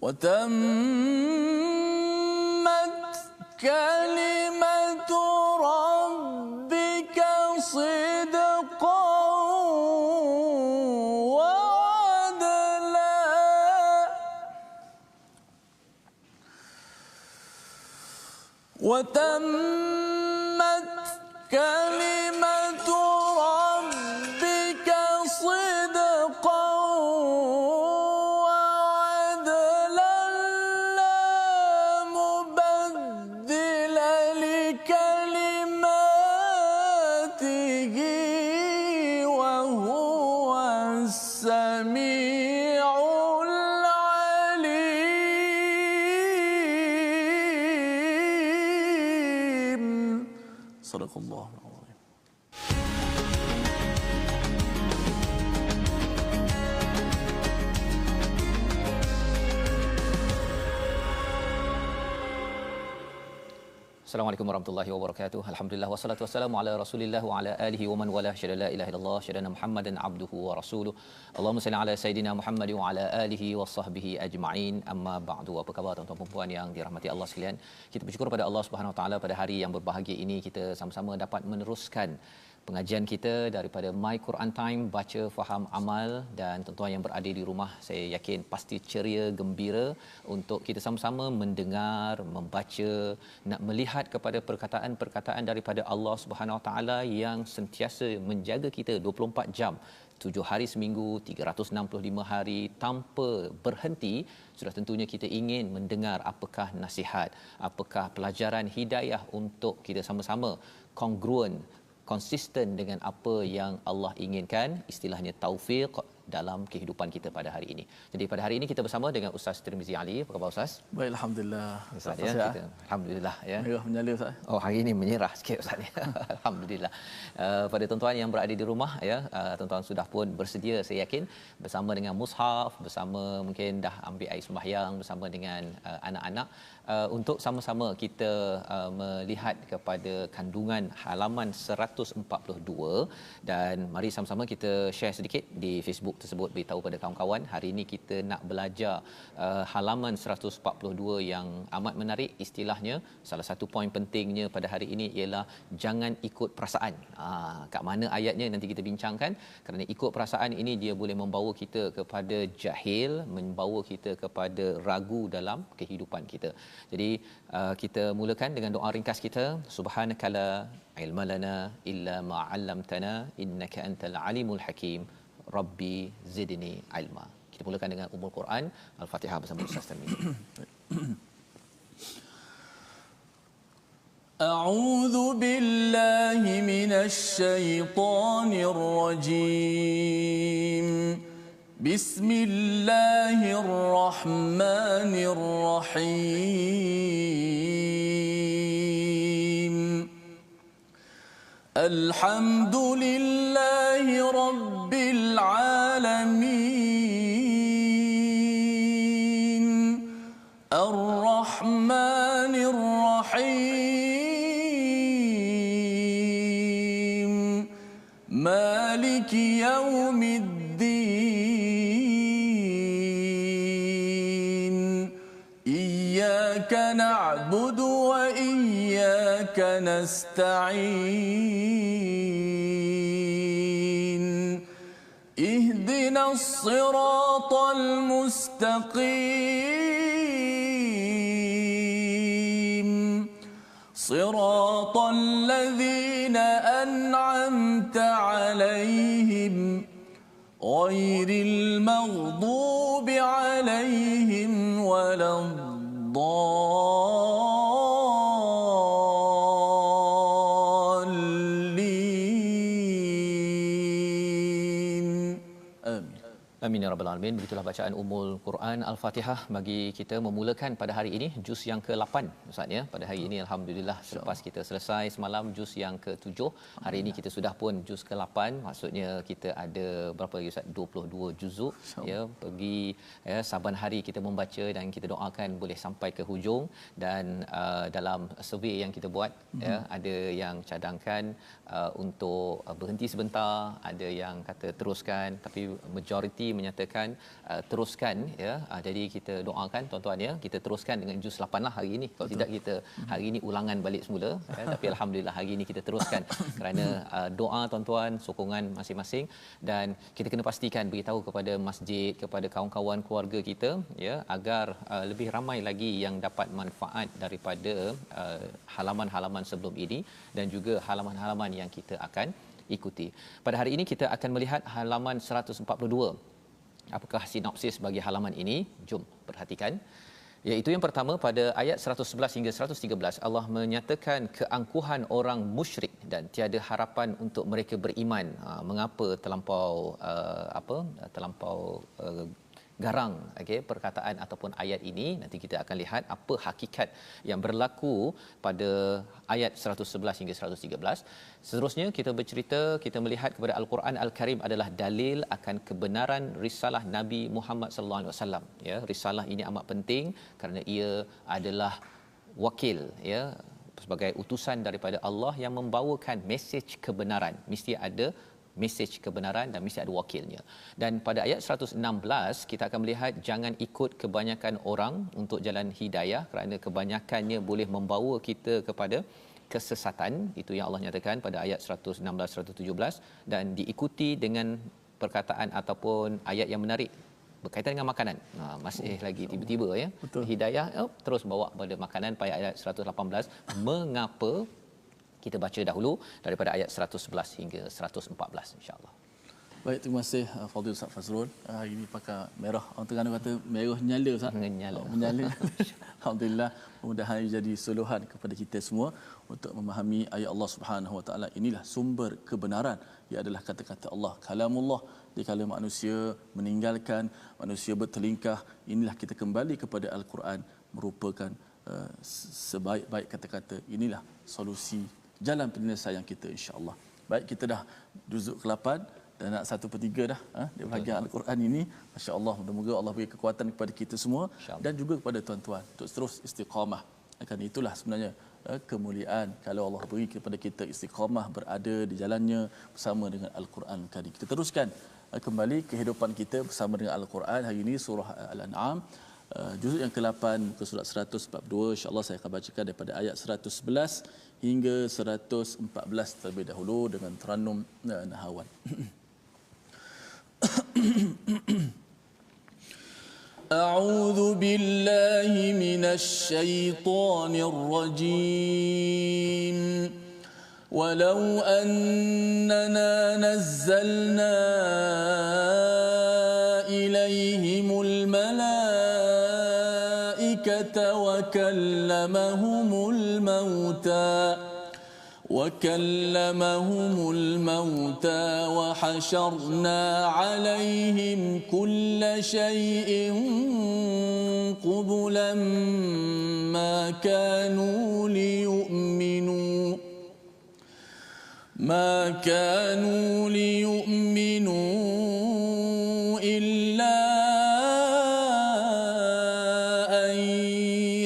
وتمت كلمة ربك صدقا وعدلا وتمت كلمة ربك صدقا وعدلا لا مبدل لكلماته وهو السميع العليم. صدق الله العظيم. Assalamualaikum warahmatullahi wabarakatuh. Alhamdulillah wassalatu wassalamu ala Rasulillah wa ala alihi wa man wala syada la ilaha illallah syadana Muhammadan abduhu wa rasuluh. Allahumma salli ala sayidina Muhammad wa ala alihi wa sahbihi ajma'in. Amma ba'du. Apa khabar tuan-tuan dan puan yang dirahmati Allah sekalian? Kita bersyukur pada Allah Subhanahu wa taala pada hari yang berbahagia ini kita sama-sama dapat meneruskan pengajian kita daripada My Quran Time, baca faham amal, dan tuan-tuan yang berada di rumah saya yakin pasti ceria gembira untuk kita sama-sama mendengar, membaca, nak melihat kepada perkataan-perkataan daripada Allah Subhanahu Wa Taala yang sentiasa menjaga kita 24 jam 7 hari seminggu, 365 hari tanpa berhenti. Sudah tentunya kita ingin mendengar apakah nasihat, apakah pelajaran hidayah untuk kita sama-sama kongruen, konsisten dengan apa yang Allah inginkan, istilahnya taufiq dalam kehidupan kita pada hari ini. Jadi pada hari ini kita bersama dengan Ustaz Tirmizi Ali. Apa khabar Ustaz? Baik, alhamdulillah. Ustaz ya, kita alhamdulillah ya. Merah menyala Ustaz. Oh, hari ini menyerah sikit Ustaz ya. Alhamdulillah. Pada tuan-tuan yang berada di rumah ya, tuan-tuan sudah pun bersedia saya yakin bersama dengan mushaf, bersama mungkin dah ambil air sembahyang bersama dengan anak-anak untuk sama-sama kita melihat kepada kandungan halaman 142, dan mari sama-sama kita share sedikit di Facebook tersebut, beritahu pada kawan-kawan hari ini kita nak belajar halaman 142 yang amat menarik. Istilahnya salah satu poin pentingnya pada hari ini ialah jangan ikut perasaan. Kat mana ayatnya nanti kita bincangkan, kerana ikut perasaan ini dia boleh membawa kita kepada jahil, membawa kita kepada ragu dalam kehidupan kita. Jadi kita mulakan dengan doa ringkas kita. Subhanakala ilma lana illa ma 'allamtana innaka antal alimul hakim. Rabbi zidni ilma. Kita mulakan dengan Ummul Quran Al-Fatihah bersama Ustaz Tirmizi. A'udzu billahi minasy syaithanir rajim. Bismillahirrahmanirrahim. Alhamdulillahi rabbil alamin. Ar-Rahmanir Rahim. Maliki yaumiddin. Iyyaka na'budu wa iyyaka nasta'in. Ihdinas siratal mustaqim. Siratal ladzina an'amta 'alaihim ghairil maghdubi 'alaihim waladdallin. Amin. Amin ya rabbal alamin. Begitulah bacaan Ummul Quran Al-Fatihah bagi kita memulakan pada hari ini juz yang ke-8 Ustaz ya. Pada hari ini alhamdulillah selepas kita selesai semalam juz yang ke-7, hari ini kita sudah pun juz ke-8. Maksudnya kita ada berapa lagi Ustaz? 22 juzuk ya. Pergi ya, saban hari kita membaca dan kita doakan boleh sampai ke hujung. Dan dalam survey yang kita buat ya, ada yang cadangkan untuk berhenti sebentar, ada yang kata teruskan, tapi majoriti menyatakan teruskan ya. Jadi kita doakan tuan-tuan ya, kita teruskan dengan juz 8 lah hari ini. Kalau tidak kita hari ini ulangan balik semula ya. Tapi alhamdulillah hari ini kita teruskan kerana doa tuan-tuan, sokongan masing-masing, dan kita kena pastikan beritahu kepada masjid, kepada kawan-kawan keluarga kita ya, agar lebih ramai lagi yang dapat manfaat daripada halaman-halaman sebelum ini dan juga halaman-halaman yang kita akan ikuti. Pada hari ini kita akan melihat halaman 142. Apakah sinopsis bagi halaman ini? Jom perhatikan. Iaitu yang pertama, pada ayat 111 hingga 113 Allah menyatakan keangkuhan orang musyrik dan tiada harapan untuk mereka beriman. Mengapa terlampau garang perkataan ataupun ayat ini? Nanti kita akan lihat apa hakikat yang berlaku pada ayat 111 hingga 113. Seterusnya kita melihat kepada Al-Quran Al-Karim adalah dalil akan kebenaran risalah Nabi Muhammad sallallahu alaihi wasallam ya. Risalah ini amat penting kerana ia adalah wakil ya, sebagai utusan daripada Allah yang membawakan mesej kebenaran. Mesti ada mesej kebenaran dan mesti ada wakilnya. Dan pada ayat 116 kita akan melihat jangan ikut kebanyakan orang untuk jalan hidayah kerana kebanyakannya boleh membawa kita kepada kesesatan. Itu yang Allah nyatakan pada ayat 116 117, dan diikuti dengan perkataan ataupun ayat yang menarik berkaitan dengan makanan. Masih lagi tiba-tiba ya. Betul. Hidayah terus bawa pada makanan pada ayat 118. Mengapa? Kita baca dahulu daripada ayat 111 hingga 114 insya-Allah. Baik, terima kasih Fadil Ustaz Fazrul. Hari ini pakai merah. Orang Terengganu kata merah nyala Ustaz. Menyala. Alhamdulillah, mudah-mudahan jadi suluhan kepada kita semua untuk memahami ayat Allah Subhanahu Wa Taala. Inilah sumber kebenaran. Ia adalah kata-kata Allah, kalamullah. Dikala manusia meninggalkan, manusia bertelingkah, inilah kita kembali kepada Al-Quran, merupakan sebaik-baik kata-kata. Inilah solusi jalan penyelesaian kita insya-Allah. Baik, kita dah juzuk ke-8 dan nak 1/3 dah di bahagian Al-Quran ini. Masya-Allah, moga-moga Allah beri kekuatan kepada kita semua dan juga kepada tuan-tuan untuk terus istiqamah. Akan itulah sebenarnya kemuliaan kalau Allah beri kepada kita istiqamah berada di jalannya bersama dengan Al-Quran Karim. Kita teruskan kembali kehidupan kita bersama dengan Al-Quran. Hari ini surah Al-An'am, juzuk yang ke-8 muka surat 142. Insya-Allah saya akan bacakan daripada ayat 111 hingga 114 terlebih dahulu dengan Tarannum Nahawan. A'udzu billahi minasy syaithanir rajim. Walau annana nazzalna ilaihimul malaikata wa kallamahumul mauta وكلمهم الموتى وحشرنا عليهم كل شيء قبلا ما كانوا ليؤمنوا إلا أن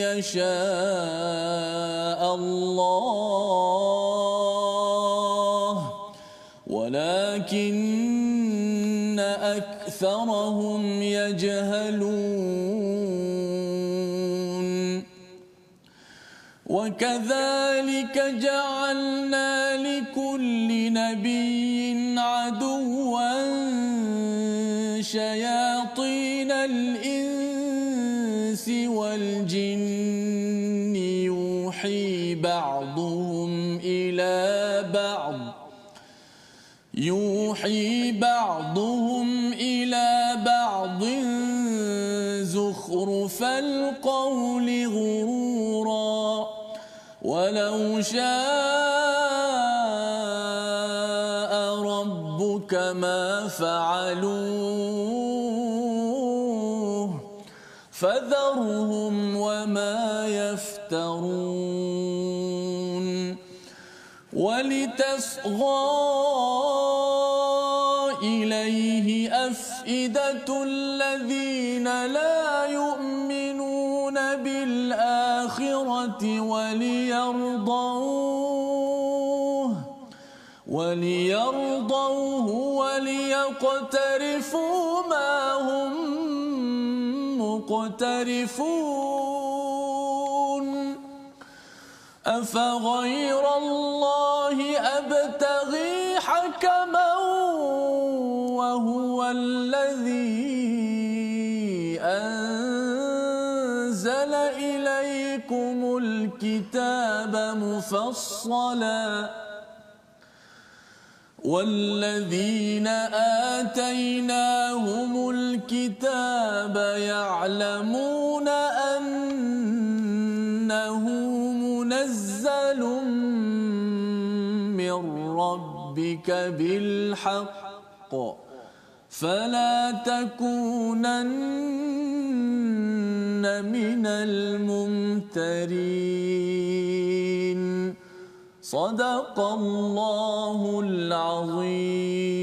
يشاء الله ولكن أكثرهم يجهلون وكذلك جعلنا لكل نبي عدوا شياطين الإنس والجن يوحي بعضهم إلى بعض زخرف القول غرورا ولو شاء ربك ما فعلوه فذرهم وما يفترون ولتصغى إليه أفئدة الذين لا يؤمنون بالآخرة وليرضوه وليقترفوا ما هم مقترفون أفغير الله أبتغي حكما وهو الذي أنزل إليكم الكتاب مفصلا والذين آتيناهم الكتاب يعلمون أنه منزل من ربك بالحق فلا تكونن من الممترين صدق الله العظيم.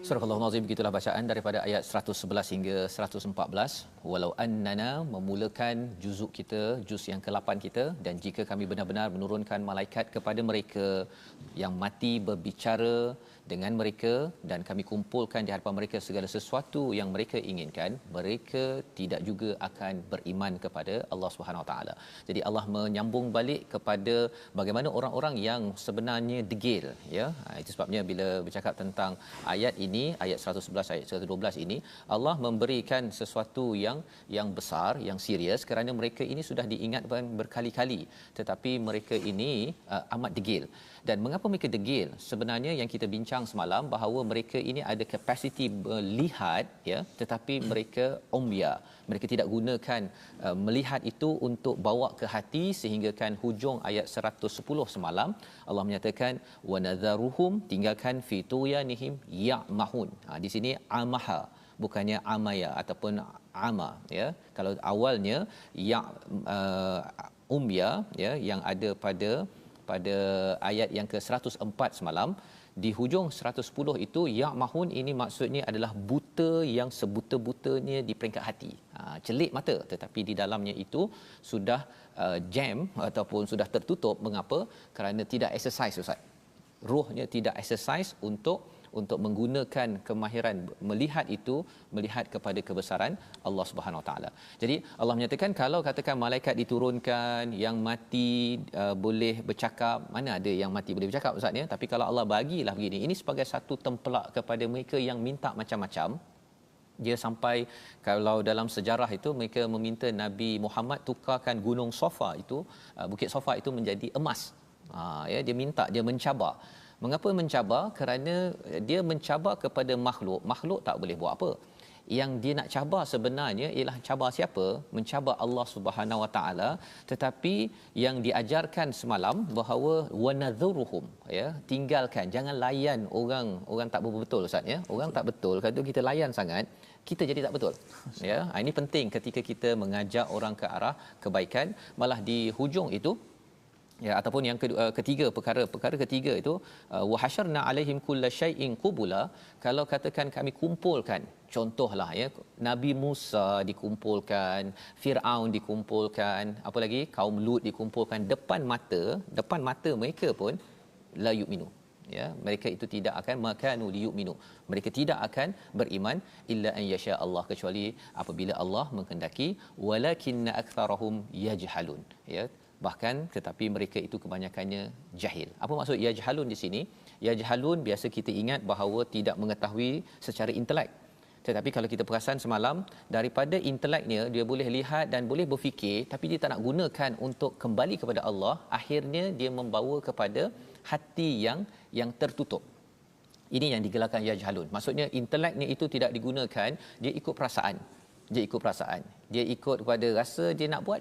Surah Al-Azim, begitulah bacaan daripada ayat 111 hingga 114. Walau annana, memulakan juzuk kita, juz yang ke-8 kita, dan jika kami benar-benar menurunkan malaikat kepada mereka yang mati berbicara dengan mereka dan kami kumpulkan di hadapan mereka segala sesuatu yang mereka inginkan, mereka tidak juga akan beriman kepada Allah Subhanahu Wa Taala. Jadi Allah menyambung balik kepada bagaimana orang-orang yang sebenarnya degil, ya. Itu sebabnya bila bercakap tentang ayat ini, ayat 111 ayat 112 ini, Allah memberikan sesuatu yang besar, yang serius kerana mereka ini sudah diingatkan berkali-kali, tetapi mereka ini amat degil. Dan mengapa mereka degil? Sebenarnya yang kita bincang semalam bahawa mereka ini ada kapasiti melihat, ya, tetapi mereka umya. Mereka tidak gunakan melihat itu untuk bawa ke hati, sehingga kan hujung ayat 110 semalam Allah menyatakan wa nadharuhum, tinggalkan fi tuyanihim ya'mahun. Di sini amaha, bukannya amaya ataupun ama, ya. Kalau awalnya ya umya, ya, yang ada pada ayat yang ke-104 semalam, di hujung 110 itu ya'mahun ini maksudnya adalah buta yang sebuta-butanya di peringkat hati. Celik mata, tetapi di dalamnya itu sudah jam ataupun sudah tertutup. Mengapa? Kerana tidak exercise, Ustaz. Rohnya tidak exercise untuk menggunakan kemahiran melihat itu, melihat kepada kebesaran Allah Subhanahu Wa Taala. Jadi Allah menyatakan kalau katakan malaikat diturunkan yang mati boleh bercakap, mana ada yang mati boleh bercakap, Ustaz, ya. Tapi kalau Allah bagilah begini, ini sebagai satu templak kepada mereka yang minta macam-macam. Dia sampai kalau dalam sejarah itu mereka meminta Nabi Muhammad tukarkan gunung Safa itu, bukit Safa itu menjadi emas. Ya, dia minta, dia mencabar. Mengapa mencabar? Kerana dia mencabar kepada makhluk. Makhluk tak boleh buat apa. Yang dia nak cabar sebenarnya ialah cabar siapa? Mencabar Allah Subhanahu Wa Taala. Tetapi yang diajarkan semalam bahawa wanadhuruhum, ya, tinggalkan, jangan layan orang tak betul, Ustaz, ya. Orang tak betul, kalau kita layan sangat, kita jadi tak betul, ya. Ini penting ketika kita mengajak orang ke arah kebaikan. Malah di hujung itu, ya, ataupun yang ketiga, perkara ketiga itu wa hasyarna alaihim kullasyai'in qubula. Kalau katakan kami kumpulkan, contohlah, ya, Nabi Musa dikumpulkan, Firaun dikumpulkan, apa lagi, kaum Lut dikumpulkan depan mata mereka pun la yu'minu, ya, mereka itu tidak akan makanu liyu'minu, mereka tidak akan beriman illa an yasha Allah, kecuali apabila Allah menghendaki, walakinna aktsarahum yajhalun, ya. Bahkan tetapi mereka itu kebanyakannya jahil. Apa maksud yajhalun di sini? Yajhalun biasa kita ingat bahawa tidak mengetahui secara intelek. Tetapi kalau kita perasan semalam, daripada inteleknya dia boleh lihat dan boleh berfikir, tapi dia tak nak gunakan untuk kembali kepada Allah, akhirnya dia membawa kepada hati yang tertutup. Ini yang digelarkan yajhalun. Maksudnya inteleknya itu tidak digunakan, dia ikut perasaan. Dia ikut kepada rasa dia nak buat,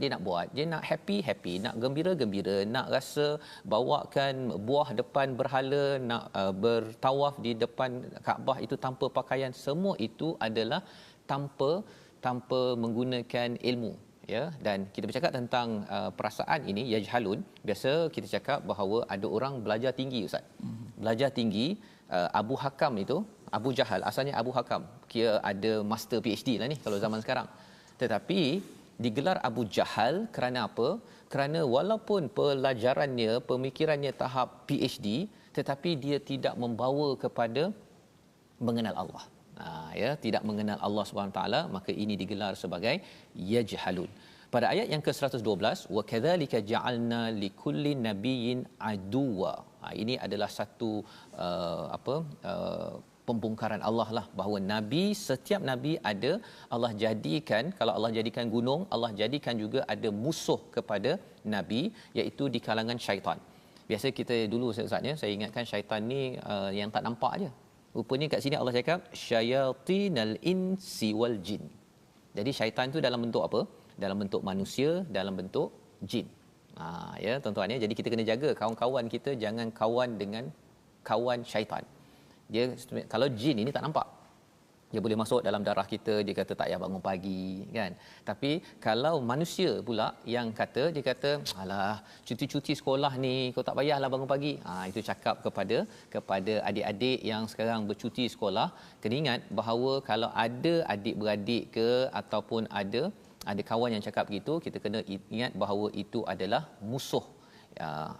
dia nak happy, nak gembira, nak rasa bawakan buah depan berhala, nak bertawaf di depan Kaabah itu tanpa pakaian, semua itu adalah tanpa menggunakan ilmu, ya. Dan kita bercakap tentang perasaan ini yajhalun, biasa kita cakap bahawa ada orang belajar tinggi, Ustaz. Belajar tinggi, Abu Hakam itu, Abu Jahal asalnya Abu Hakam, kira ada master PhD lah ni kalau zaman sekarang. Tetapi digelar Abu Jahal kerana apa? Kerana walaupun pelajarannya, pemikirannya tahap PhD, tetapi dia tidak membawa kepada mengenal Allah. Ya, tidak mengenal Allah Subhanahu taala, maka ini digelar sebagai yajhalun. Pada ayat yang ke-112, wa kadzalika ja'alna likulli nabiyyin aduwa. Ini adalah satu pembongkaran Allah lah, bahawa nabi, setiap nabi ada, Allah jadikan, kalau Allah jadikan gunung, Allah jadikan juga ada musuh kepada nabi, iaitu di kalangan syaitan. Biasa kita dulu Ustaz, saya ingatkan syaitan ni yang tak nampak aje. Rupanya kat sini Allah cakap syayatinal insi wal jin. Jadi syaitan tu dalam bentuk apa? Dalam bentuk manusia, dalam bentuk jin. Ya tuan-tuan ya, jadi kita kena jaga kawan-kawan kita jangan kawan dengan kawan syaitan. Dia kalau jin ini tak nampak, dia boleh masuk dalam darah kita, dia kata tak payah bangun pagi kan. Tapi kalau manusia pula yang kata, dia kata alah cuti-cuti sekolah ni kau tak payahlah bangun pagi. Itu cakap kepada adik-adik yang sekarang bercuti sekolah, kena ingat bahawa kalau ada adik-beradik ke ataupun ada kawan yang cakap begitu, kita kena ingat bahawa itu adalah musuh.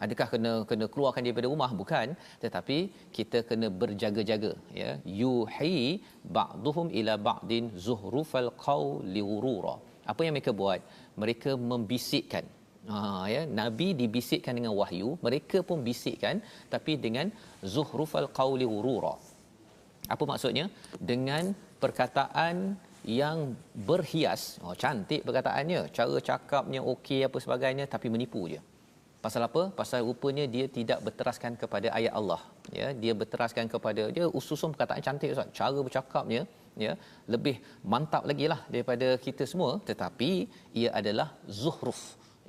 Adakah kena keluarkan dia daripada rumah? Bukan, tetapi kita kena berjaga-jaga ya. Yuhi ba'dhum ila ba'din zuhrufal qawli ghurura. Apa yang mereka buat? Mereka membisikkan. Ya, nabi dibisikkan dengan wahyu, mereka pun bisikkan tapi dengan zuhrufal qawli ghurura. Apa maksudnya? Dengan perkataan yang berhias. Cantik perkataannya, cara cakapnya okey apa sebagainya, tapi menipu je. Pasal apa? Pasal rupanya dia tidak berteraskan kepada ayat Allah. Ya, dia berteraskan kepada, dia ususun perkataan cantik Ustaz. Cara bercakapnya ya lebih mantap lagi lah daripada kita semua, tetapi ia adalah zuhruf.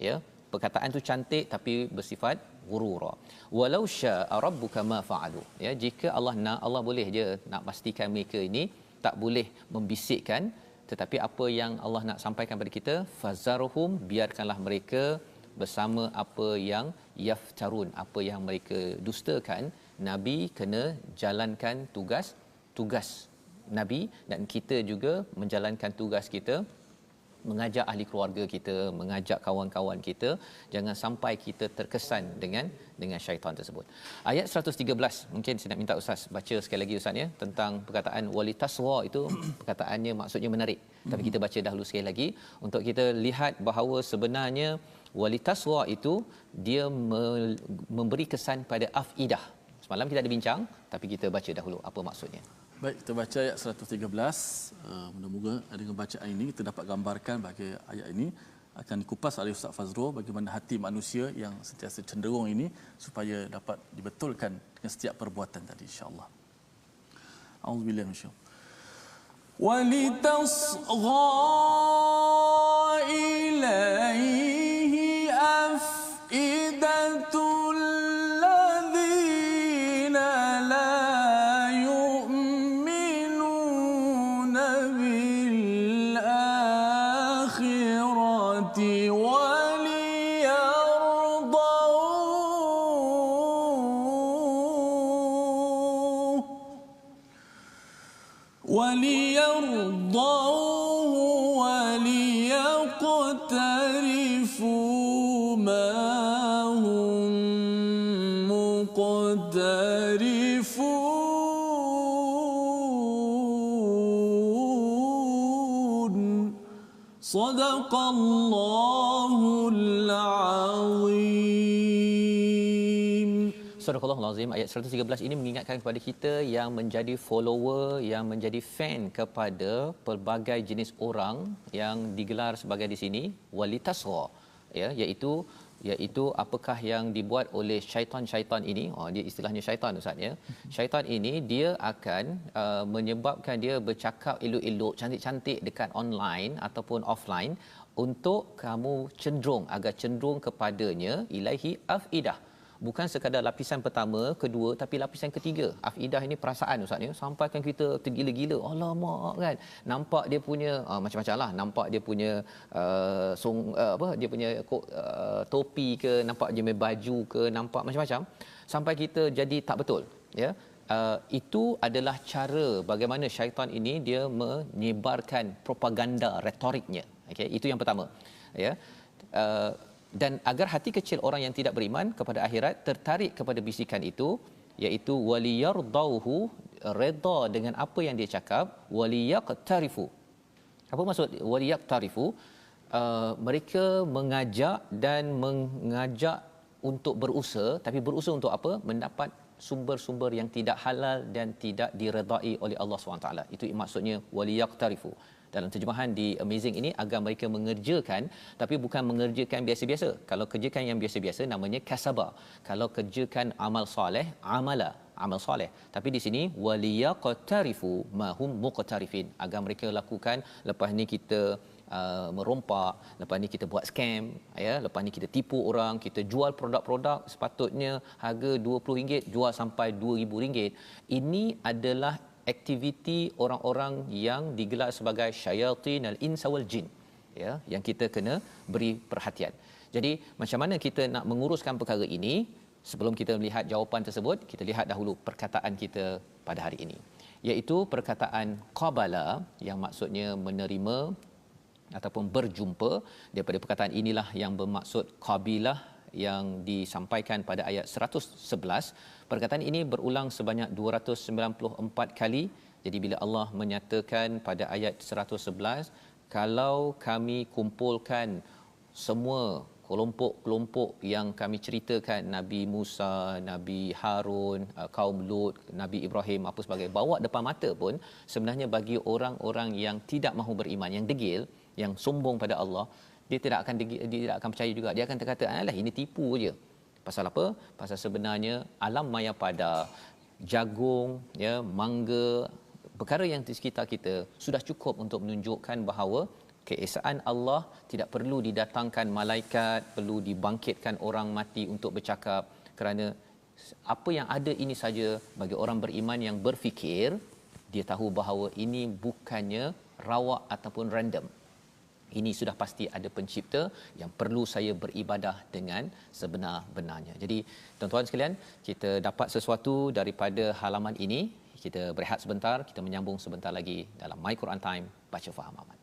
Ya, perkataan tu cantik tapi bersifat ghurura. Walau syaa rabbuka ma fa'alu. Ya, jika Allah nak, Allah boleh je nak pastikan mereka ini tak boleh membisikkan, tetapi apa yang Allah nak sampaikan pada kita, fazarhum, biarkanlah mereka bersama apa yang yaftarun, apa yang mereka dustakan. Nabi kena jalankan tugas Nabi, dan kita juga menjalankan tugas kita, mengajak ahli keluarga kita, mengajak kawan-kawan kita, jangan sampai kita terkesan dengan syaitan tersebut. Ayat 113, mungkin saya nak minta Ustaz baca sekali lagi Ustaz ya, tentang perkataan walitaswa itu. Perkataannya maksudnya menarik, tapi kita baca dahulu sekali lagi untuk kita lihat bahawa sebenarnya walitaswa itu dia memberi kesan pada afidah. Semalam kita ada bincang, tapi kita baca dahulu apa maksudnya. Baik, kita baca ayat 113. Moga-moga dengan bacaan ini kita dapat gambarkan bagi ayat ini akan dikupas oleh Ustaz Fazrul bagaimana hati manusia yang sentiasa cenderung ini supaya dapat dibetulkan dengan setiap perbuatan tadi, insya-Allah. Auzubillahi minasyaitanir rajim. Walitasgha ilaihi afidatul ladzina la yu'minuna bil akhirati وليرضوه وليقترفوا ما هم مقترفون صدق الله العظيم. Surah Al-Azim ayat 113 ini mengingatkan kepada kita yang menjadi follower, yang menjadi fan kepada pelbagai jenis orang yang digelar sebagai di sini walitasra, ya, iaitu apakah yang dibuat oleh syaitan-syaitan ini. Dia istilahnya syaitan Ustaz ya. Syaitan ini dia akan menyebabkan dia bercakap elok-elok, cantik-cantik dekat online ataupun offline untuk kamu cenderung, agar cenderung kepadanya ilaihi afidah. Bukan sekadar lapisan pertama, kedua, tapi lapisan ketiga. Afidah ini perasaan Ustaz ni, sampaikan kita tergila-gila. Alamak kan. Nampak dia punya macam-macam lah. Nampak dia punya dia punya topi ke, nampak dia punya baju ke, nampak macam-macam sampai kita jadi tak betul, ya. Itu adalah cara bagaimana syaitan ini dia menyebarkan propaganda retoriknya. Okey, itu yang pertama. Ya. Dan agar hati kecil orang yang tidak beriman kepada akhirat tertarik kepada bisikan itu, iaitu waliyardauhu, redha dengan apa yang dia cakap, waliyaqtarifu. Apa maksud waliyaqtarifu? Mereka mengajak untuk berusaha, tapi berusaha untuk apa? Mendapat sumber-sumber yang tidak halal dan tidak diredai oleh Allah SWT. Itu maksudnya waliyaqtarifu. Dalam terjemahan di Amazing ini, agar mereka mengerjakan, tapi bukan mengerjakan biasa-biasa. Kalau kerjakan yang biasa-biasa namanya kasaba. Kalau kerjakan amal soleh, amal soleh. Tapi di sini waliyaqtarifu ma hum muqtarifin, agar mereka lakukan. Lepas ni kita merompak, lepas ni kita buat scam, ya, lepas ni kita tipu orang, kita jual produk-produk sepatutnya harga RM20, jual sampai RM2,000. Ini adalah aktiviti orang-orang yang digelar sebagai syayatin al-ins wal jin, ya, yang kita kena beri perhatian. Jadi macam mana kita nak menguruskan perkara ini? Sebelum kita melihat jawapan tersebut, kita lihat dahulu perkataan kita pada hari ini, iaitu perkataan qabala, yang maksudnya menerima ataupun berjumpa. Daripada perkataan inilah yang bermaksud qabilah yang disampaikan pada ayat 111. Perkataan ini berulang sebanyak 294 kali. Jadi bila Allah menyatakan pada ayat 111, kalau kami kumpulkan semua kelompok-kelompok yang kami ceritakan, Nabi Musa, Nabi Harun, kaum Lut, Nabi Ibrahim, apa sebagainya, bawa depan mata pun, sebenarnya bagi orang-orang yang tidak mahu beriman, yang degil, yang sombong pada Allah, dia tidak akan percaya juga. Dia akan terkata, alah, ini tipu je. Pasal apa? Pasal sebenarnya alam maya pada, jagung, ya, mangga, perkara yang di sekitar kita sudah cukup untuk menunjukkan bahawa keesaan Allah tidak perlu didatangkan malaikat, perlu dibangkitkan orang mati untuk bercakap, kerana apa yang ada ini saja bagi orang beriman yang berfikir, dia tahu bahawa ini bukannya rawak ataupun random. Ini sudah pasti ada pencipta yang perlu saya beribadah dengan sebenar-benarnya. Jadi tuan-tuan sekalian, kita dapat sesuatu daripada halaman ini. Kita berehat sebentar, kita menyambung sebentar lagi dalam My Quran Time, baca faham amal.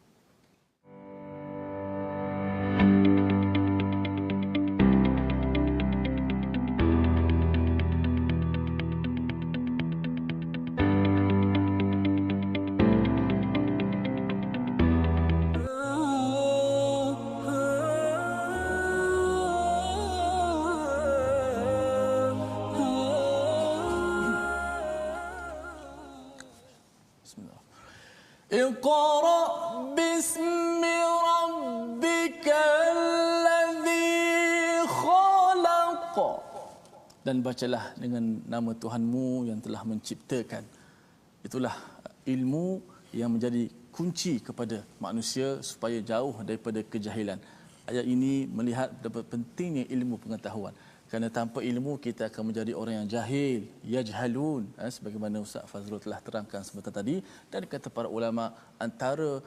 اقرأ باسم ربك الذي خلق. Dan bacalah dengan nama Tuhanmu yang telah menciptakan. Itulah ilmu yang menjadi kunci kepada manusia supaya jauh daripada kejahilan. Ayat ini melihat betapa pentingnya ilmu pengetahuan. Kerana tanpa ilmu kita akan menjadi orang yang jahil, yajhalun, sebagaimana Ustaz Fazrul telah terangkan sebentar tadi. Dan kata para ulama, antara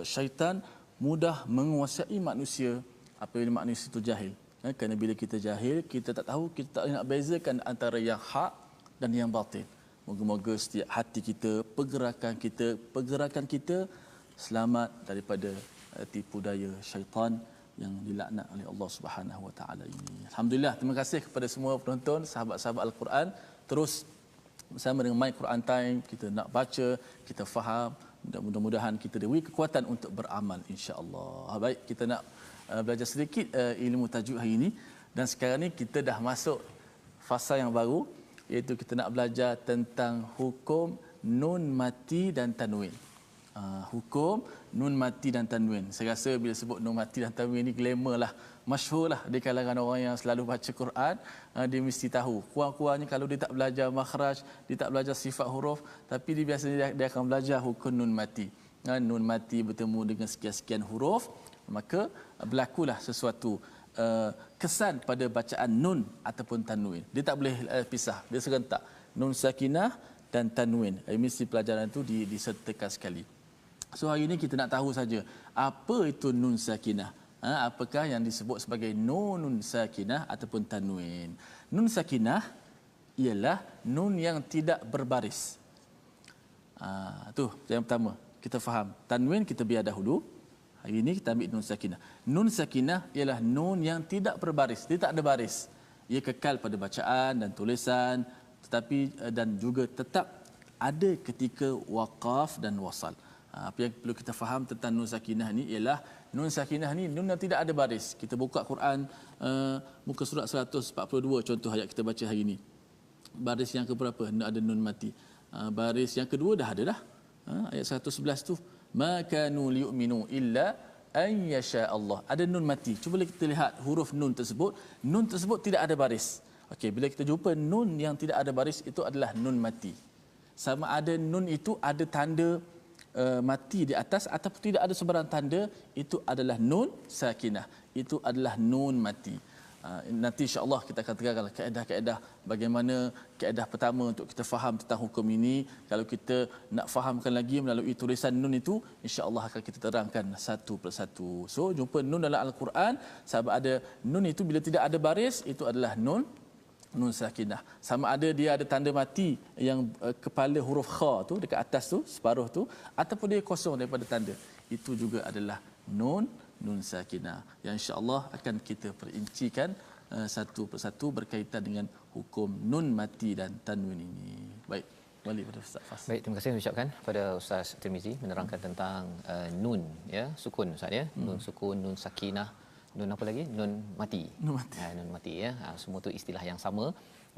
syaitan mudah menguasai manusia apabila manusia itu jahil. Kerana bila kita jahil, kita tak tahu, kita tak nak bezakan antara yang hak dan yang batil. Moga-moga setiap hati kita, pergerakan kita selamat daripada tipu daya syaitan yang dilaknat oleh Allah Subhanahu Wa Taala ini. Alhamdulillah, terima kasih kepada semua penonton, sahabat-sahabat Al-Quran. Terus bersama dengan My Quran Time, kita nak baca, kita faham, mudah-mudahan kita diberi kekuatan untuk beramal, insya-Allah. Baik, kita nak belajar sedikit ilmu tajuk hari ini, dan sekarang ni kita dah masuk fasa yang baru, iaitu kita nak belajar tentang hukum nun mati dan tanwin. Hukum nun mati dan tanwin. Saya rasa bila sebut nun mati dan tanwin ni glamour lah, masyhur lah di kalangan orang yang selalu baca Quran. Dia mesti tahu. Kurang-kurangnya kalau dia tak belajar makhraj, dia tak belajar sifat huruf, tapi dia biasanya dia akan belajar hukum nun mati. Nun mati bertemu dengan sekian-sekian huruf, maka berlakulah sesuatu kesan pada bacaan nun ataupun tanwin. Dia tak boleh pisah, dia serentak. Nun sakinah dan tanwin. Mesti pelajaran itu disertakan sekali. So hari ini kita nak tahu saja apa itu nun sakinah. Apakah yang disebut sebagai nun sakinah ataupun tanwin? Nun sakinah ialah nun yang tidak berbaris. Tu yang pertama. Kita faham. Tanwin kita biar dahulu. Hari ini kita ambil nun sakinah. Nun sakinah ialah nun yang tidak berbaris. Dia tak ada baris. Ia kekal pada bacaan dan tulisan. tetapi dan juga tetap ada ketika waqaf dan wasal. Apa yang perlu kita faham tentang nun sakinah ni ialah nun sakinah ni nun yang tidak ada baris. Kita buka Quran muka surat 142 contoh ayat kita baca hari ni. Baris yang keberapa? Ada nun mati. Baris yang kedua dah ada dah. Ayat 111 tu ma kanu liyu'minu illa an yasha Allah. Ada nun mati. Cuba kita lihat huruf nun tersebut. Nun tersebut tidak ada baris. Okey, bila kita jumpa nun yang tidak ada baris itu adalah nun mati. Sama ada nun itu ada tanda mati di atas ataupun tidak ada sebarang tanda, itu adalah nun sakinah. Itu adalah nun mati. Nanti insya-Allah kita akan terangkan kaedah-kaedah bagaimana kaedah pertama untuk kita faham tentang hukum ini. Kalau kita nak fahamkan lagi melalui tulisan nun itu, insya-Allah akan kita terangkan satu persatu. So jumpa nun dalam al-Quran, sebab ada nun itu bila tidak ada baris itu adalah nun sakinah. Sama ada dia ada tanda mati yang kepala huruf kha tu dekat atas tu, separuh tu, ataupun dia kosong daripada tanda. Itu juga adalah nun sakinah. Yang insya-Allah akan kita perincikan satu persatu berkaitan dengan hukum nun mati dan tanwin ini. Baik, balik pada Ustaz Fas. Baik, terima kasih ucapkan pada Ustaz Tirmizi menerangkan tentang nun ya, sukun Ustaz ya. Nun sukun, nun sakinah, nun apa lagi? Nun mati. Nun mati ya. Semua tu istilah yang sama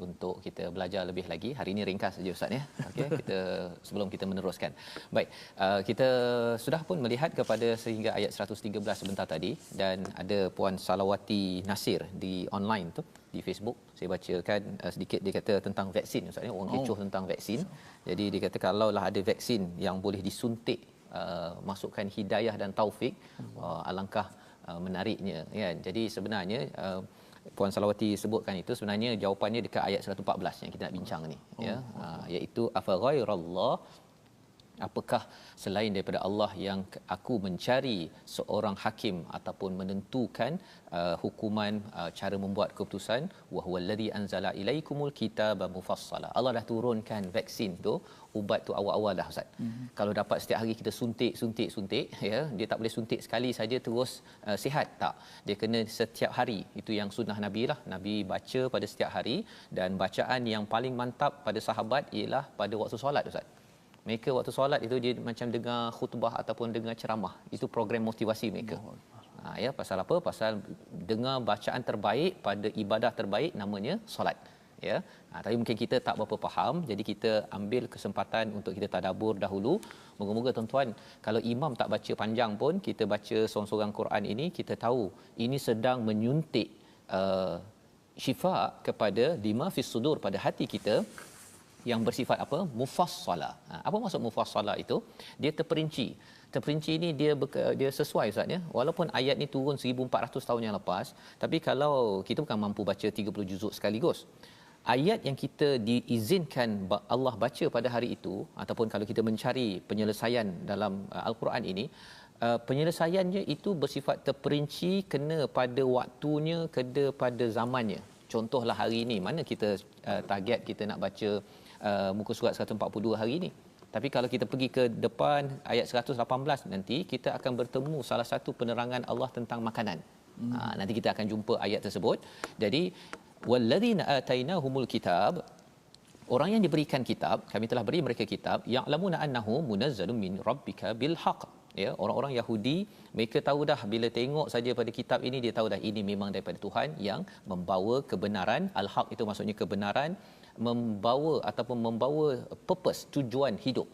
untuk kita belajar lebih lagi. Hari ini ringkas saja Ustaz ya. Okey, kita sebelum kita meneruskan. Baik, kita sudah pun melihat kepada sehingga ayat 113 sebentar tadi, dan ada Puan Salawati Nasir di online tu di Facebook. Saya bacakan sedikit, dia kata tentang vaksin Ustaz ya. Orang kecoh tentang vaksin. Jadi dia kata kalaulah ada vaksin yang boleh disuntik masukkan hidayah dan taufik, alangkah menariknya kan. Jadi sebenarnya Puan Salawati sebutkan itu sebenarnya jawapannya dekat ayat 114 yang kita nak bincang ni ya, iaitu afa ghairallah, apakah selain daripada Allah yang aku mencari seorang hakim ataupun menentukan hukuman, cara membuat keputusan. Wa huwallazi anzala ilaikumul kitaba mufassala. Allah dah turunkan vaksin tu, ubat tu awal-awal dah Ustaz. Kalau dapat setiap hari kita suntik ya, dia tak boleh suntik sekali saja terus sihat, tak. Dia kena setiap hari. Itu yang sunnah Nabi lah. Nabi baca pada setiap hari, dan bacaan yang paling mantap pada sahabat ialah pada waktu solat Ustaz. Mereka waktu solat itu dia macam dengar khutbah ataupun dengar ceramah. Itu program motivasi mereka. Ya, pasal apa? Pasal dengar bacaan terbaik pada ibadah terbaik, namanya solat. Ya. Tapi mungkin kita tak berapa faham, jadi kita ambil kesempatan untuk kita tadabbur dahulu. Moga-moga tuan-tuan, kalau imam tak baca panjang pun, kita baca seorang-seorang Quran ini, kita tahu ini sedang menyuntik syifa kepada lima fis sudur, pada hati kita, yang bersifat apa? Mufassala. Apa maksud mufassala itu? Dia terperinci. Terperinci ini dia sesuai Ustaz ya. Walaupun ayat ni turun 1400 tahun yang lepas, tapi kalau kita bukan mampu baca 30 juzuk sekaligus, ayat yang kita diizinkan Allah baca pada hari itu, ataupun kalau kita mencari penyelesaian dalam Al-Quran ini, penyelesaiannya itu bersifat terperinci, kena pada waktunya, kena pada zamannya. Contohlah hari ini, mana kita target kita nak baca muka surat 142 hari ini. Tapi kalau kita pergi ke depan ayat 118 nanti, kita akan bertemu salah satu penerangan Allah tentang makanan. Nanti kita akan jumpa ayat tersebut. Jadi walladzina atainahumul kitab, orang yang diberikan kitab, kami telah beri mereka kitab, ya'lamuna annahu munazzalun min rabbika bil haqq. Ya, orang-orang Yahudi, mereka tahu dah, bila tengok saja pada kitab ini, dia tahu dah ini memang daripada Tuhan yang membawa kebenaran. Al-haq itu maksudnya kebenaran, membawa purpose, tujuan hidup.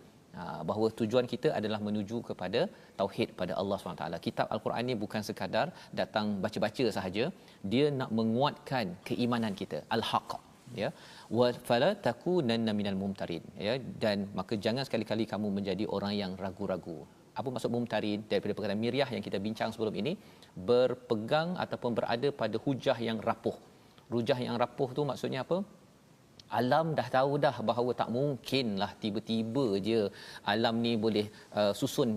Bahawa tujuan kita adalah menuju kepada tauhid pada Allah SWT. Kitab Al-Quran ini bukan sekadar datang baca-baca sahaja, dia nak menguatkan keimanan kita. Al-haq, ya. Wa fala takunanna minal mumtarin, ya, dan maka jangan sekali-kali kamu menjadi orang yang ragu-ragu. Apa maksud mumtarin? Daripada perkataan Miriah yang kita bincang sebelum ini, berpegang ataupun berada pada hujah yang rapuh. Hujah yang rapuh tu maksudnya apa? Alam dah tahu dah bahawa tak mungkinlah tiba-tiba je alam ni boleh susun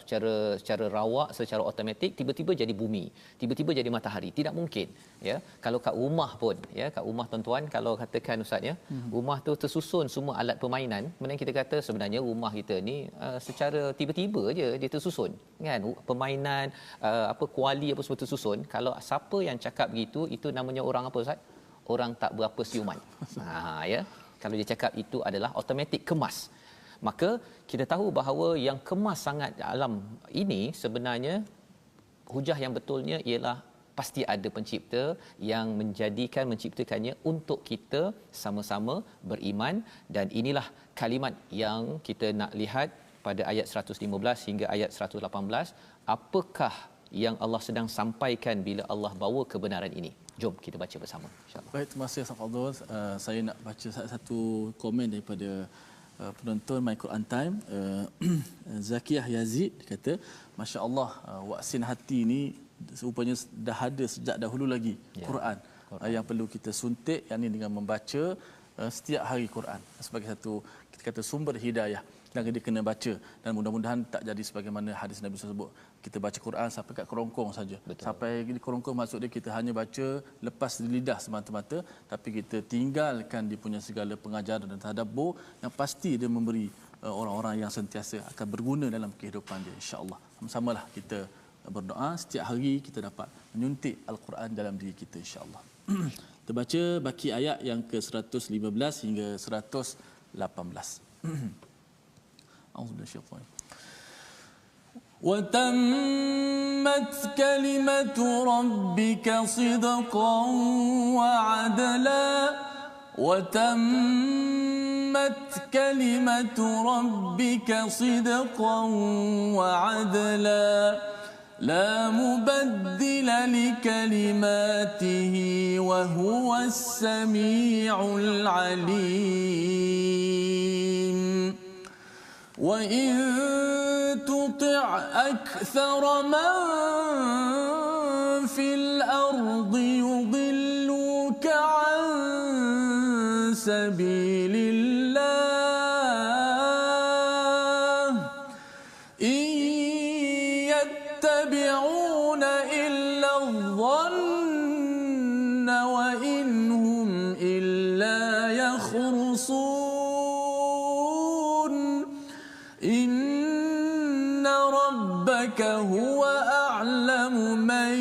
secara rawak, secara automatik, tiba-tiba jadi bumi, tiba-tiba jadi matahari. Tidak mungkin, ya. Kalau kat rumah pun, ya, kat rumah tuan-tuan, kalau katakan Ustaz ya, rumah tu tersusun semua alat permainan, kemudian kita kata sebenarnya rumah kita ni secara tiba-tiba je dia tersusun, kan? Permainan kuali apa semua tersusun. Kalau siapa yang cakap begitu, itu namanya orang apa Ustaz? Orang tak berapa siuman. Ya. kalau dia cakap itu adalah automatik kemas, maka kita tahu bahawa yang kemas sangat alam ini sebenarnya hujah yang betulnya ialah pasti ada pencipta yang menciptakannya untuk kita sama-sama beriman. Dan inilah kalimat yang kita nak lihat pada ayat 115 hingga ayat 118. Apakah yang Allah sedang sampaikan bila Allah bawa kebenaran ini? Jom kita baca bersama, insya-Allah. Baik, terima kasih Ustaz Fadhil. Saya nak baca satu komen daripada penonton My Quran Time. Zakiyah Yazid kata, masya-Allah, vaksin hati ni rupanya dah ada sejak dahulu lagi, Quran. Yang perlu kita suntik, yakni dengan membaca setiap hari Quran sebagai satu, kita kata, sumber hidayah. Dan dia kena baca, dan mudah-mudahan tak jadi sebagaimana hadis Nabi sebut, kita baca Quran sampai kat kerongkong saja. Sampai di kerongkong maksud dia kita hanya baca lepas di lidah semata-mata, tapi kita tinggalkan dia punya segala pengajaran dan tadabbur yang pasti dia memberi orang-orang yang sentiasa akan berguna dalam kehidupan dia, insya-Allah. Sama-samalah kita berdoa setiap hari kita dapat menyuntik Al-Quran dalam diri kita, insya-Allah. Kita baca baki ayat yang ke-115 hingga 118. أعوذ بالله الشيطان. وتمت كلمة ربك صدقا وعدلا وتمت كلمة ربك صدقا وعدلا لا مبدل لكلماته وهو السميع العليم وإن تطع أكثر من في الأرض يضلوك عن سبيل الله إن يتبعون إلا الظن وإن هم إلا يخرصون إن ربك هو أعلم من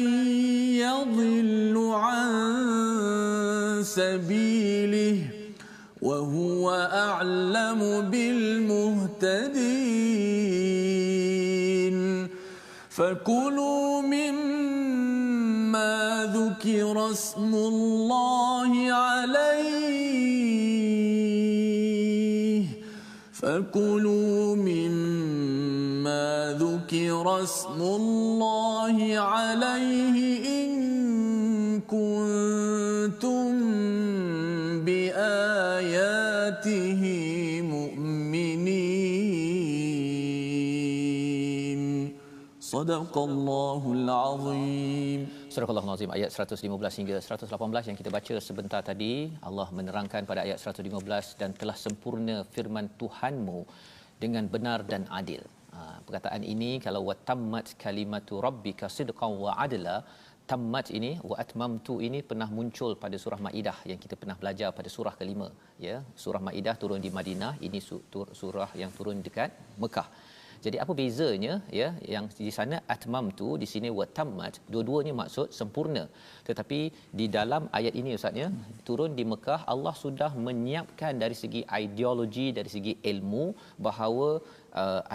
يضل عن سبيله وهو أعلم بالمهتدين فكلوا مما ذكر اسم الله عليه فكلوا مما ذكر اسم الله عليه إن كنتم بآياته مؤمنين صدق الله العظيم. Surah Al-Nazim ayat 115 hingga 118 yang kita baca sebentar tadi. Allah menerangkan pada ayat 115, dan telah sempurna firman Tuhanmu dengan benar dan adil. Perkataan ini, kalau watammat kalimatu rabbika sidqan wa adla, tammat ini wa atmamtu ini pernah muncul pada surah Maidah yang kita pernah belajar pada surah kelima, ya. Surah Maidah turun di Madinah, ini surah yang turun dekat Mekah. Jadi apa bezanya, ya? Yang di sana atmamtu, di sini watammat, dua-duanya maksud sempurna. Tetapi di dalam ayat ini ustaz, ya, turun di Mekah, Allah sudah menyiapkan dari segi ideologi, dari segi ilmu, bahawa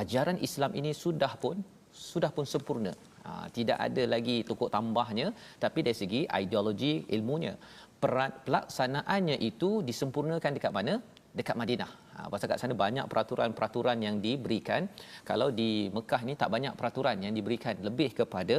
ajaran Islam ini sudah pun sempurna. Tidak ada lagi tokok tambahnya, tapi dari segi ideologi, ilmunya, pelaksanaannya itu disempurnakan dekat mana? Dekat Madinah. Pasal kat sana banyak peraturan-peraturan yang diberikan. Kalau di Mekah ni tak banyak peraturan yang diberikan, lebih kepada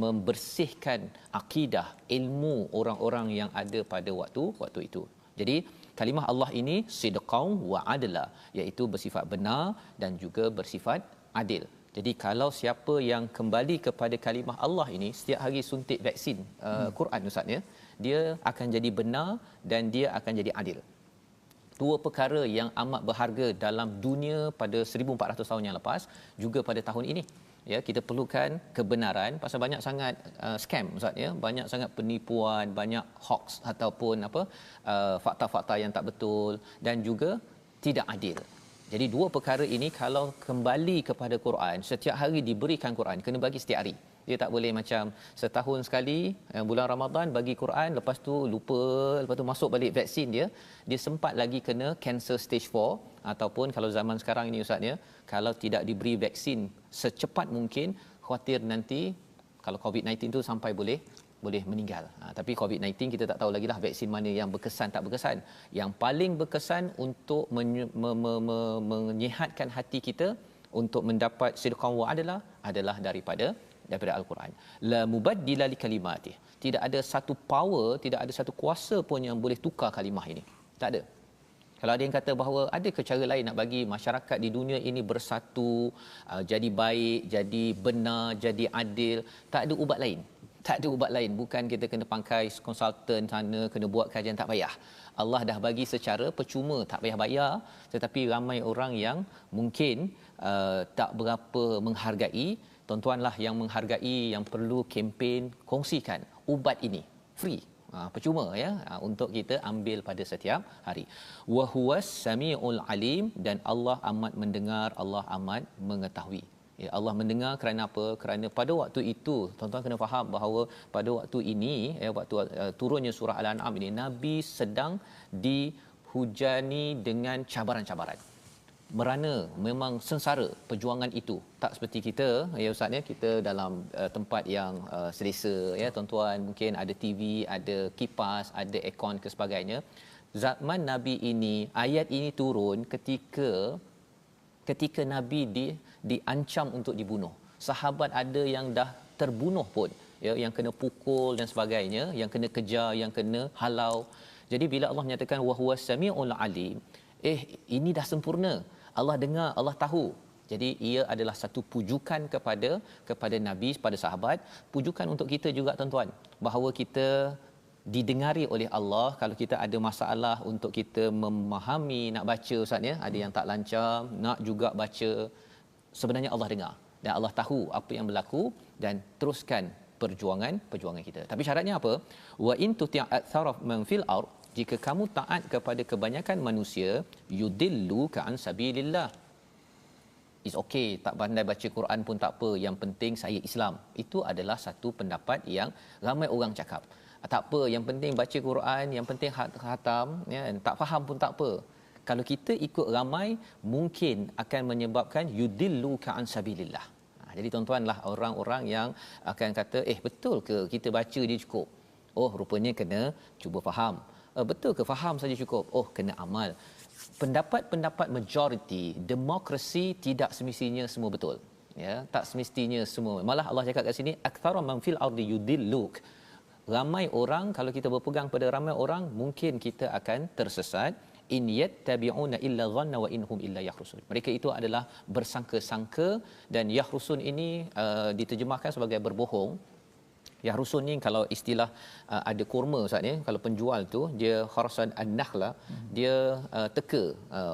membersihkan akidah, ilmu orang-orang yang ada pada waktu itu. Jadi kalimah Allah ini sidqan wa adla, iaitu bersifat benar dan juga bersifat adil. Jadi kalau siapa yang kembali kepada kalimah Allah ini, setiap hari suntik vaksin Quran ustaz, ya, dia akan jadi benar dan dia akan jadi adil. Dua perkara yang amat berharga dalam dunia pada 1400 tahun yang lepas, juga pada tahun ini. Ya, kita perlukan kebenaran, pasal banyak sangat scam ustaz, ya, banyak sangat penipuan, banyak hoax ataupun fakta-fakta yang tak betul dan juga tidak adil. Jadi dua perkara ini kalau kembali kepada Quran, setiap hari diberikan Quran, kena bagi setiap hari. Dia tak boleh macam setahun sekali bulan Ramadan bagi Quran, lepas tu lupa, lepas tu masuk balik vaksin dia. Dia sempat lagi kena cancer stage 4, ataupun kalau zaman sekarang ini ustaz ya, kalau tidak diberi vaksin secepat mungkin, khawatir nanti kalau COVID-19 tu sampai boleh meninggal. Tapi COVID-19 kita tak tahu lagi lah vaksin mana yang berkesan tak berkesan. Yang paling berkesan untuk menyihatkan hati kita untuk mendapat sidqan wa adalah daripada Al-Quran. La mubaddila li kalimatih. Tidak ada satu power, tidak ada satu kuasa pun yang boleh tukar kalimah ini. Tak ada. Kalau ada yang kata bahawa ada ke cara lain nak bagi masyarakat di dunia ini bersatu, jadi baik, jadi benar, jadi adil, tak ada ubat lain. Tak ada ubat lain. Bukan kita kena pangkai konsultan sana, kena buat kajian, tak payah. Allah dah bagi secara percuma, tak payah bayar. Tetapi ramai orang yang mungkin tak berapa menghargai. Tuan-tuanlah yang menghargai, yang perlu kempen, kongsikan ubat ini. Free. Percuma ya, untuk kita ambil pada setiap hari. Wa huwas samiul alim, dan Allah amat mendengar, Allah amat mengetahui. Ya, Allah mendengar kerana apa? Kerana pada waktu itu tuan-tuan kena faham bahawa pada waktu ini waktu turunnya surah Al-An'am ini, Nabi sedang dihujani dengan cabaran-cabaran. Merana, memang sengsara perjuangan itu. Tak seperti kita ya ustaz ya, kita dalam tempat yang selesa ya tuan-tuan, mungkin ada TV, ada kipas, ada aircon ke sebagainya. Zaman Nabi ini, ayat ini turun ketika Nabi diancam untuk dibunuh. Sahabat ada yang dah terbunuh pun ya, yang kena pukul dan sebagainya, yang kena kejar, yang kena halau. Jadi bila Allah menyatakan wa huwas samiul alim, ini dah sempurna. Allah dengar, Allah tahu. Jadi ia adalah satu pujukan kepada Nabi, kepada sahabat, pujukan untuk kita juga tuan-tuan, bahawa kita didengari oleh Allah. Kalau kita ada masalah untuk kita memahami nak baca ustaz ya, ada yang tak lancar nak juga baca, sebenarnya Allah dengar dan Allah tahu apa yang berlaku, dan teruskan perjuangan kita. Tapi syaratnya apa? Wa in tuti' aktsara man fil ard, jika kamu taat kepada kebanyakan manusia, yudillu ka an sabilillah. Is okay, tak pandai baca Quran pun tak apa, yang penting saya Islam. Itu adalah satu pendapat yang ramai orang cakap. Tak apa, yang penting baca Quran, yang penting khatam ya, tak faham pun tak apa. Kalau kita ikut ramai, mungkin akan menyebabkan yudillu ka an sabilillah. Jadi tuan-tuanlah orang-orang yang akan kata, betul ke kita baca dia cukup? Oh, rupanya kena cuba faham. Betul ke faham saja cukup? Oh, kena amal. Pendapat-pendapat majoriti, demokrasi tidak semestinya semua betul. Ya, tak semestinya semua. Malah Allah cakap kat sini, aktsara man fil ardi yudilluk. Ramai orang, kalau kita berpegang pada ramai orang, mungkin kita akan tersesat. In yattabi'una illa dhanna wa inhum illa yakhrusun. Mereka itu adalah bersangka-sangka, dan yakhrusun ini diterjemahkan sebagai berbohong. Yahrusun ni kalau istilah ada kurma ustaz ni, kalau penjual tu dia kharasan an-nakhla, dia teka.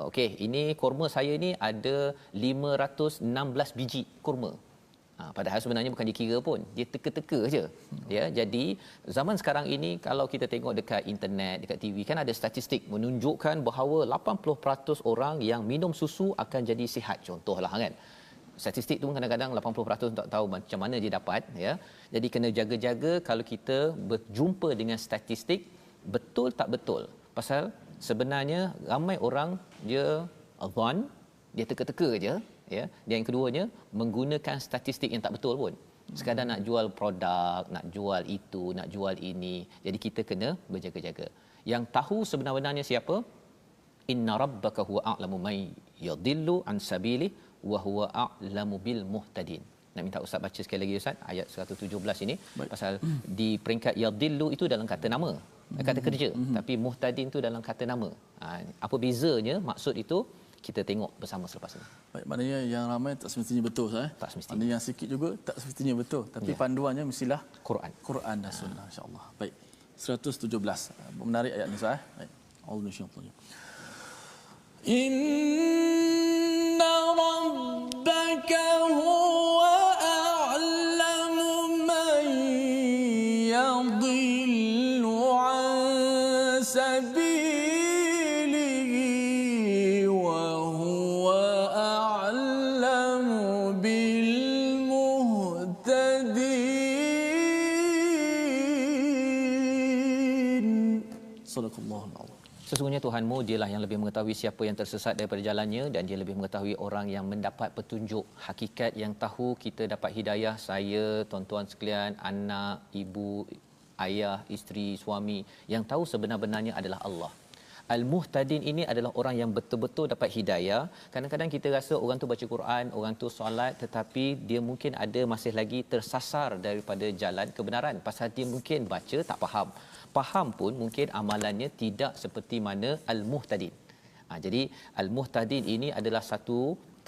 Okey, ini kurma saya ni ada 516 biji kurma. Padahal sebenarnya bukan dikira pun, dia teka-teka saja. Ya, jadi zaman sekarang ini kalau kita tengok dekat internet, dekat TV kan ada statistik menunjukkan bahawa 80% orang yang minum susu akan jadi sihat, contohlah kan. Statistik tu kadang-kadang 80% tak tahu macam mana dia dapat ya. Jadi kena jaga-jaga kalau kita berjumpa dengan statistik, betul tak betul. Pasal sebenarnya ramai orang dia adhan, dia teka-teka je ya. Dan yang keduanya menggunakan statistik yang tak betul pun. Sekadar nak jual produk, nak jual itu, nak jual ini. Jadi kita kena berjaga-jaga. Yang tahu sebenar-benarnya siapa? Inna rabbaka huwa a'lamu may yadhillu an sabilihi wa huwa a'lamu bil muhtadin. Nak minta ustaz baca sekali lagi ustaz ayat 117 ini. Baik. Pasal di peringkat yadhillu itu dalam kata nama, kata kerja, tapi muhtadin itu dalam kata nama. Apa bezanya, maksud itu kita tengok bersama selepas ini. Baik, maknanya yang ramai tak semestinya betul ustaz. Tak semestinya. Maknanya yang sikit juga tak semestinya betul, tapi panduannya mestilah Quran dan sunnah insya-Allah. Baik. 117. Menarik ayat ni ustaz. Baik. Allahu syaitan. Inna rabbaka huwa a'lamu man yadhillu an sabilihi wa huwa a'lamu bil muhtadin. Sadaqallahul azim. Sesungguhnya Tuhanmu dialah yang lebih mengetahui siapa yang tersesat daripada jalannya, dan dia lebih mengetahui orang yang mendapat petunjuk. Hakikat yang tahu kita dapat hidayah, saya, tuan-tuan sekalian, anak, ibu, ayah, isteri, suami, yang tahu sebenar-benarnya adalah Allah. Al-Muhtadin ini adalah orang yang betul-betul dapat hidayah. Kadang-kadang kita rasa orang tu baca Quran, orang tu solat, tetapi dia mungkin ada masih lagi tersasar daripada jalan kebenaran pasal dia mungkin baca tak faham. Faham pun mungkin amalannya tidak seperti mana Al-Muhtadin. Jadi Al-Muhtadin ini adalah satu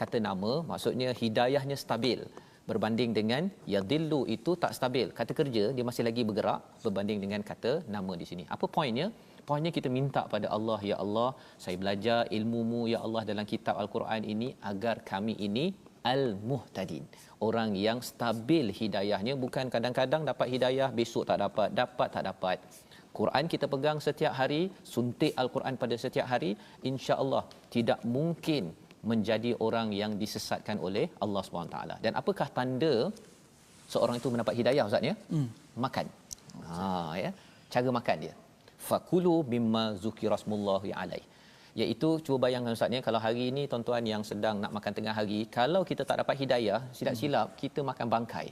kata nama, maksudnya hidayahnya stabil berbanding dengan yadillu itu tak stabil. Kata kerja dia masih lagi bergerak berbanding dengan kata nama di sini. Apa poinnya? Poinnya kita minta pada Allah, ya Allah, saya belajar ilmu-Mu ya Allah dalam kitab Al-Quran ini agar kami ini Al-Muhtadin, orang yang stabil hidayahnya, bukan kadang-kadang dapat hidayah, besok tak dapat, dapat tak dapat. Quran kita pegang setiap hari, suntik Al-Quran pada setiap hari, insya-Allah tidak mungkin menjadi orang yang disesatkan oleh Allah SWT. Dan apakah tanda seorang itu mendapat hidayah, Ustaz ya? Makan. Ya, cara makan dia. Fakulu mimma zukirasmullahi alaihi. Iaitu cuba bayangkan Ustaz ya, kalau hari ini tuan-tuan yang sedang nak makan tengah hari, kalau kita tak dapat hidayah, silap-silap kita makan bangkai.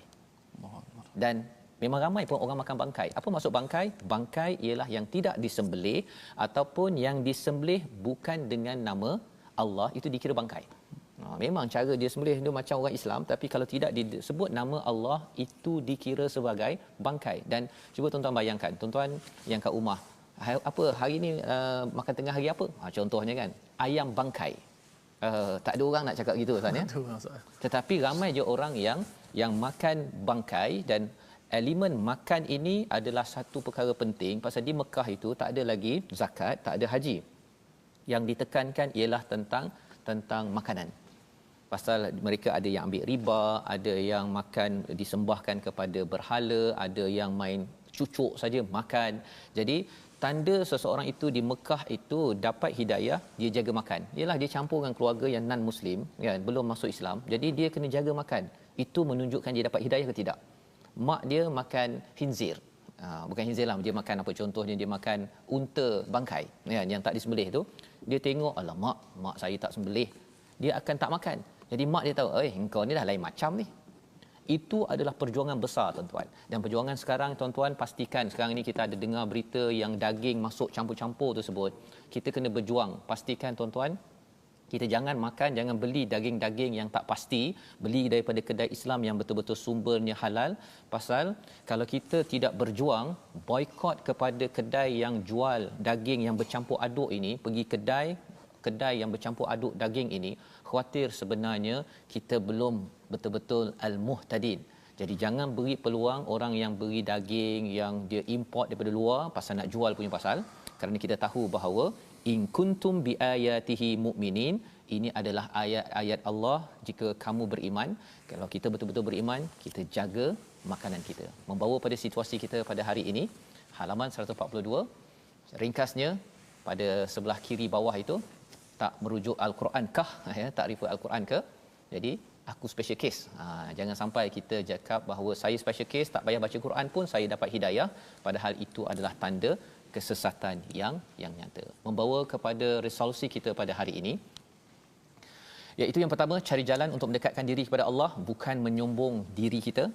Dan memang ramai pun orang makan bangkai. Apa maksud bangkai? Bangkai ialah yang tidak disembelih ataupun yang disembelih bukan dengan nama Allah, itu dikira bangkai. Memang cara dia sembelih dia macam orang Islam, tapi kalau tidak disebut nama Allah, itu dikira sebagai bangkai. Dan cuba tuan-tuan bayangkan, tuan-tuan yang kat rumah, apa hari ni makan tengah hari apa? Contohnya kan, ayam bangkai. Tak ada orang nak cakap gitu Ustaz ya. Tetapi ramai je orang yang makan bangkai. Dan elemen makan ini adalah satu perkara penting pasal di Mekah itu tak ada lagi zakat, tak ada haji. Yang ditekankan ialah tentang makanan. Pasal mereka ada yang ambil riba, ada yang makan disembahkan kepada berhala, ada yang main cucuk saja makan. Jadi tanda seseorang itu di Mekah itu dapat hidayah, dia jaga makan. Ialah dia campur dengan keluarga yang non muslim, kan, belum masuk Islam. Jadi dia kena jaga makan. Itu menunjukkan dia dapat hidayah ke tidak. Mak dia makan khinzir. Bukan khinzir lah, dia makan apa, contohnya dia makan unta bangkai, kan, yang tak disembelih tu. Dia tengok, alamak, mak saya tak sembelih, dia akan tak makan. Jadi mak dia tahu, engkau ni dah lain macam ni. Itu adalah perjuangan besar tuan-tuan. Dan perjuangan sekarang tuan-tuan, pastikan sekarang ni kita ada dengar berita yang daging masuk campur-campur tersebut. Kita kena berjuang. Pastikan tuan-tuan, kita jangan makan, jangan beli daging-daging yang tak pasti, beli daripada kedai Islam yang betul-betul sumbernya halal. Pasal kalau kita tidak berjuang, boikot kepada kedai yang jual daging yang bercampur aduk ini, pergi kedai yang bercampur aduk daging ini, khawatir sebenarnya kita belum betul-betul al-muhtadin. Jadi jangan beri peluang orang yang beri daging yang dia import daripada luar pasal nak jual punya pasal, kerana kita tahu bahawa in kuntum biayatihi mu'minin, ini adalah ayat-ayat Allah jika kamu beriman. Kalau kita betul-betul beriman, kita jaga makanan kita. Membawa pada situasi kita pada hari ini, halaman 142, ringkasnya pada sebelah kiri bawah itu tak merujuk Al-Quran kah, ya, tak refer Al-Quran ke. Jadi aku special case. Jangan sampai kita cakap bahawa saya special case, tak payah baca Quran pun saya dapat hidayah, padahal itu adalah tanda kesesatan yang nyata. Membawa kepada resolusi kita pada hari ini, iaitu yang pertama, cari jalan untuk mendekatkan diri kepada Allah, bukan menyombong diri kita.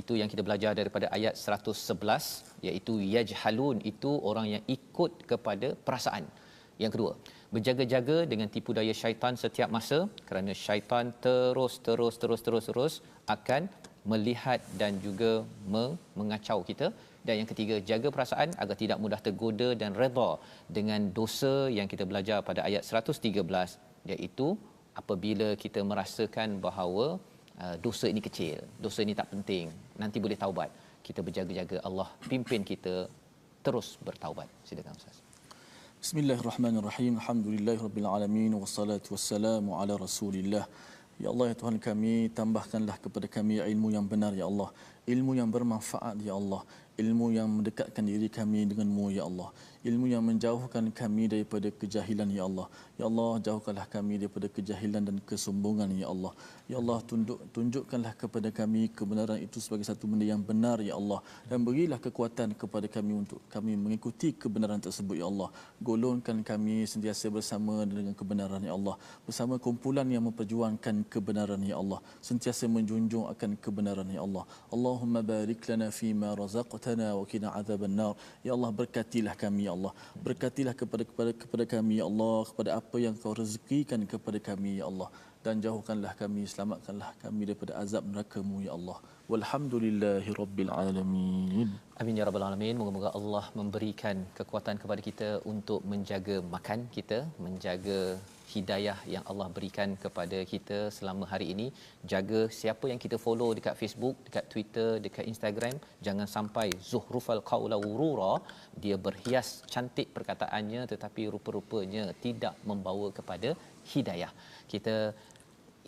Itu yang kita belajar daripada ayat 111, iaitu yajhalun, itu orang yang ikut kepada perasaan. Yang kedua, berjaga-jaga dengan tipu daya syaitan setiap masa, kerana syaitan terus akan melihat dan juga mengacau kita. Dan yang ketiga, jaga perasaan agar tidak mudah tergoda dan redha dengan dosa yang kita belajar pada ayat 113, iaitu apabila kita merasakan bahawa dosa ini kecil, dosa ini tak penting, nanti boleh taubat. Kita berjaga-jaga, Allah pimpin kita terus bertaubat. Silakan Ustaz. Bismillahirrahmanirrahim. Alhamdulillahirabbil alamin wassalatu wassalamu ala Rasulillah. Ya Allah, ya Tuhan kami, tambahkanlah kepada kami ilmu yang benar ya Allah, ilmu yang bermanfaat ya Allah, ilmu yang mendekatkan diri kami denganmu ya Allah, ilmu yang menjauhkan kami daripada kejahilan ya Allah. Ya Allah, jauhkanlah kami daripada kejahilan dan kesombongan ya Allah. Ya Allah, tunjukkanlah kepada kami kebenaran itu sebagai satu benda yang benar ya Allah, dan berilah kekuatan kepada kami untuk kami mengikuti kebenaran tersebut ya Allah. Golongkan kami sentiasa bersama dengan kebenaran ya Allah, bersama kumpulan yang memperjuangkan kebenaran ya Allah, sentiasa menjunjung akan kebenaran ya Allah. Allahumma barik lana fima razaqtana wa qina adzabannar. Ya Allah, berkatilah kami ya Allah, berkatilah kepada kami ya Allah, kepada apa yang kau rezekikan kepada kami ya Allah, dan jauhkanlah kami, selamatkanlah kami daripada azab neraka-Mu ya Allah. Walhamdulillahirabbil alamin. Amin ya rabbal alamin. Moga-moga Allah memberikan kekuatan kepada kita untuk menjaga makan kita, menjaga hidayah yang Allah berikan kepada kita selama hari ini. Jaga siapa yang kita follow dekat Facebook, dekat Twitter, dekat Instagram. Jangan sampai zuhrufal qaula wurura, dia berhias cantik perkataannya tetapi rupa-rupanya tidak membawa kepada hidayah. Kita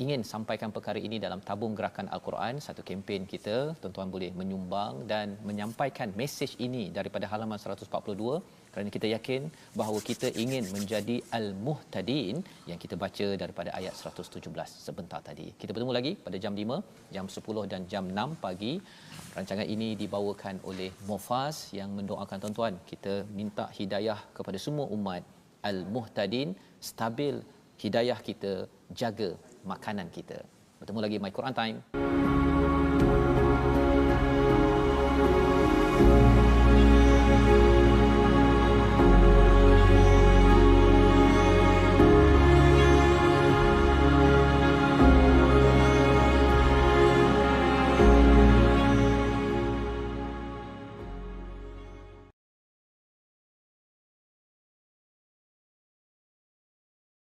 ingin sampaikan perkara ini dalam tabung gerakan Al-Quran, satu kempen kita. Tuan-tuan boleh menyumbang dan menyampaikan mesej ini daripada halaman 142, kerana kita yakin bahawa kita ingin menjadi al-muhtadin yang kita baca daripada ayat 117 sebentar tadi. Kita bertemu lagi pada jam 5, jam 10 dan jam 6 pagi. Rancangan ini dibawakan oleh Mufaz yang mendoakan tuan-tuan. Kita minta hidayah kepada semua umat al-muhtadin, stabil hidayah kita, jaga makanan kita. Bertemu lagi My Quran Time.